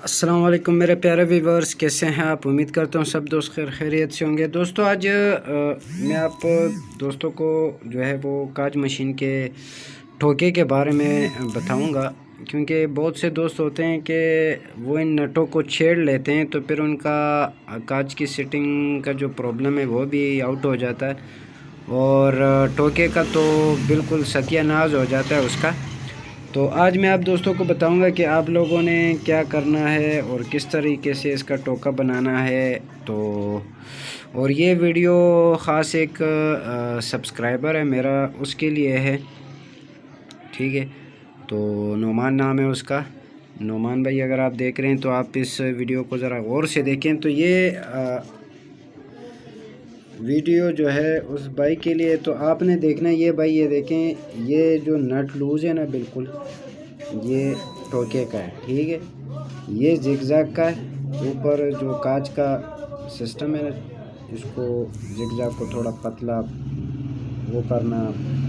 अस्सलाम वालेकुम मेरे प्यारे व्यूवर्स, कैसे हैं आप। उम्मीद करता हूँ सब दोस्त खैरियत से होंगे। दोस्तों आज मैं आप दोस्तों को जो है वो काज मशीन के ठोके के बारे में बताऊंगा, क्योंकि बहुत से दोस्त होते हैं कि वो इन नटों को छेड़ लेते हैं तो फिर उनका काज की सेटिंग का जो प्रॉब्लम है वो भी आउट हो जाता है और ठोके का तो बिल्कुल सत्यानाश हो जाता है उसका। तो आज मैं आप दोस्तों को बताऊंगा कि आप लोगों ने क्या करना है और किस तरीके से इसका टोका बनाना है। तो और ये वीडियो ख़ास एक सब्सक्राइबर है मेरा, उसके लिए है, ठीक है। तो नोमान नाम है उसका। नोमान भाई, अगर आप देख रहे हैं तो आप इस वीडियो को ज़रा गौर से देखें। तो ये वीडियो जो है उस भाई के लिए, तो आपने देखना है ये भाई, ये देखें, ये जो नट लूज़ है ना, बिल्कुल ये टोके का है, ठीक है। ये जिगजैग का है, ऊपर जो कांच का सिस्टम है ना, इसको जिगजैग को थोड़ा पतला वो करना,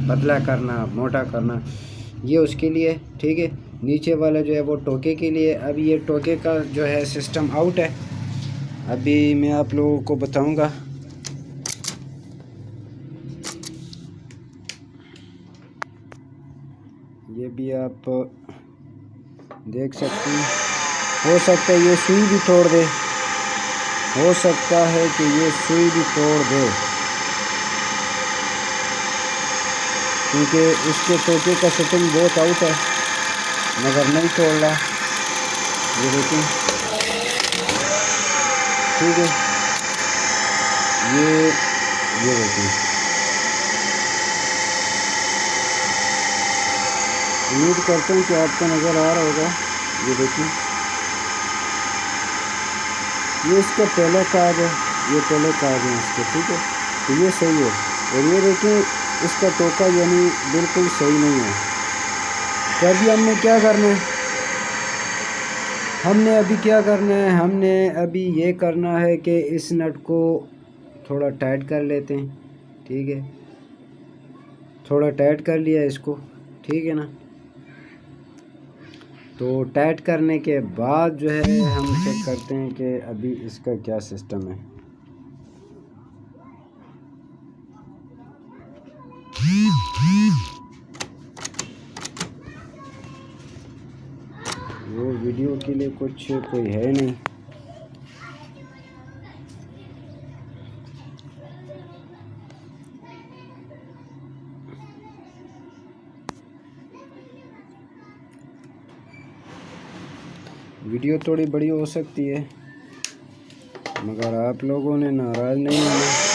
पतला करना, मोटा करना, ये उसके लिए, ठीक है। नीचे वाला जो है वो टोके के लिए। अब ये टोके का जो है सिस्टम आउट है, अभी मैं आप लोगों को बताऊंगा। ये भी आप देख सकते हैं। हो सकता है ये सुई भी तोड़ दे, हो सकता है कि ये सुई भी तोड़ दे, क्योंकि इसके टोके का सेटिंग बहुत आउट है, मगर नहीं तोड़ रहा। ये देखें, ठीक है। ये देखें, उम्मीद करता हूँ कि आपको नज़र आ रहा होगा। ये देखिए, ये इसका पहला काज है, ये पहले काज है इसके, ठीक है। तो ये सही है। और ये देखिए इसका टोका यानी बिल्कुल सही नहीं है। तो अभी हमने क्या करना है, हमने अभी ये करना है कि इस नट को थोड़ा टाइट कर लेते हैं, ठीक है। थोड़ा टाइट कर लिया इसको, ठीक है ना। तो टाइट करने के बाद जो है हम चेक करते हैं कि अभी इसका क्या सिस्टम है। वो वीडियो के लिए कुछ कोई है नहीं। वीडियो थोड़ी बड़ी हो सकती है, मगर आप लोगों ने नाराज़ नहीं होना।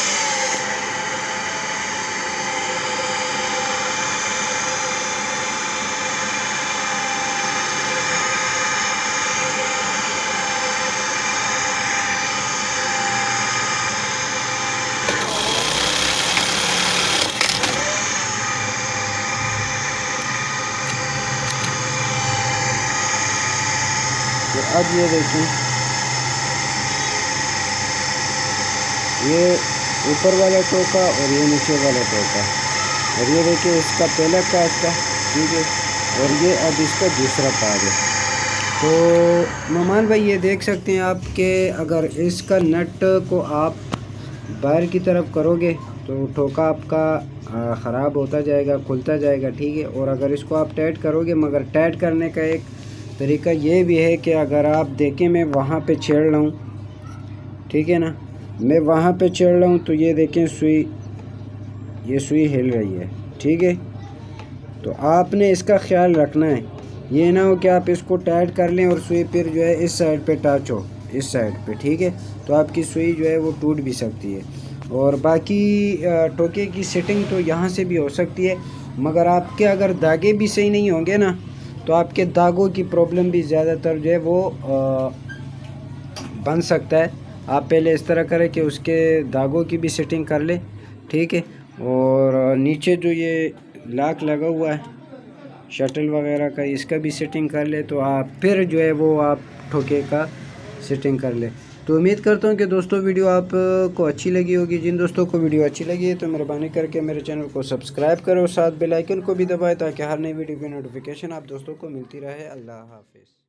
तो अब ये देखें, ये ऊपर वाला टोका और ये नीचे वाला टोका, और ये देखिए इसका पहला काज था, ठीक है। और ये अब इसका दूसरा काज है। तो नोमान भाई, ये देख सकते हैं आप कि अगर इसका नट को आप बाहर की तरफ करोगे तो टोका आपका ख़राब होता जाएगा, खुलता जाएगा, ठीक है। और अगर इसको आप टाइट करोगे, मगर टाइट करने का एक तरीका ये भी है कि अगर आप देखें, मैं वहाँ पे छेड़ रहा हूँ, ठीक है ना, मैं वहाँ पे छेड़ रहा हूँ, तो ये देखें सुई, ये सुई हिल रही है, ठीक है। तो आपने इसका ख्याल रखना है, ये ना हो कि आप इसको टाइट कर लें और सुई फिर जो है इस साइड पे टच हो, इस साइड पे, ठीक है। तो आपकी सुई जो है वो टूट भी सकती है। और बाकी टोके की सेटिंग तो यहाँ से भी हो सकती है, मगर आपके अगर धागे भी सही नहीं होंगे ना, तो आपके दागों की प्रॉब्लम भी ज़्यादातर जो है वो बन सकता है। आप पहले इस तरह करें कि उसके दागों की भी सेटिंग कर लें, ठीक है। और नीचे जो ये लॉक लगा हुआ है शटल वगैरह का, इसका भी सेटिंग कर ले, तो आप फिर जो है वो आप ठोके का सेटिंग कर ले। तो उम्मीद करता हूँ कि दोस्तों वीडियो आपको अच्छी लगी होगी। जिन दोस्तों को वीडियो अच्छी लगी है तो मेहरबानी करके मेरे चैनल को सब्सक्राइब करो, साथ बेल आइकन को भी दबाएं ताकि हर नई वीडियो की नोटिफिकेशन आप दोस्तों को मिलती रहे। अल्लाह हाफिज़।